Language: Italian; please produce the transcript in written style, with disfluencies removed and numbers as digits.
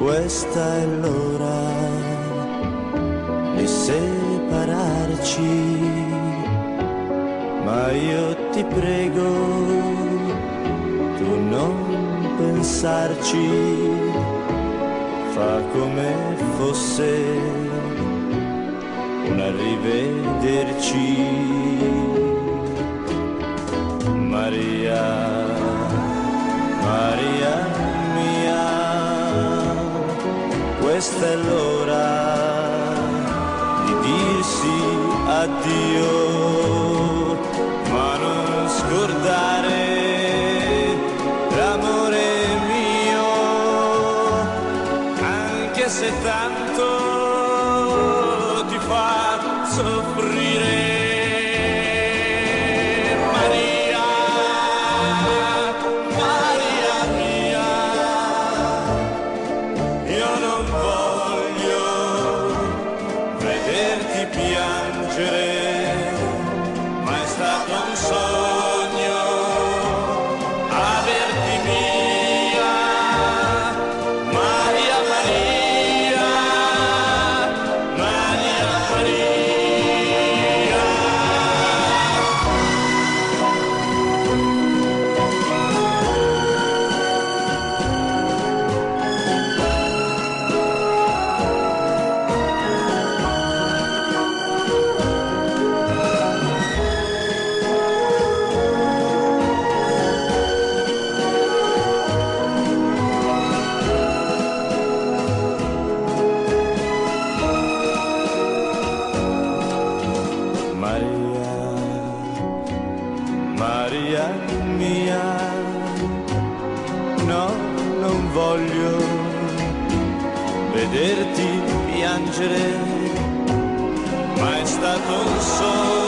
questa è l'ora di separarci, ma io ti prego, tu non pensarci, fa come fosse un arrivederci. Maria, Maria mia, questa è l'ora di dirsi addio, ma non scordare l'amore mio, anche se tanto ti fa soffrire. Ma è stato un sogno averti mia, Maria Maria, Maria Maria. Maria, Maria mia, no, non voglio vederti piangere, ma è stato un sogno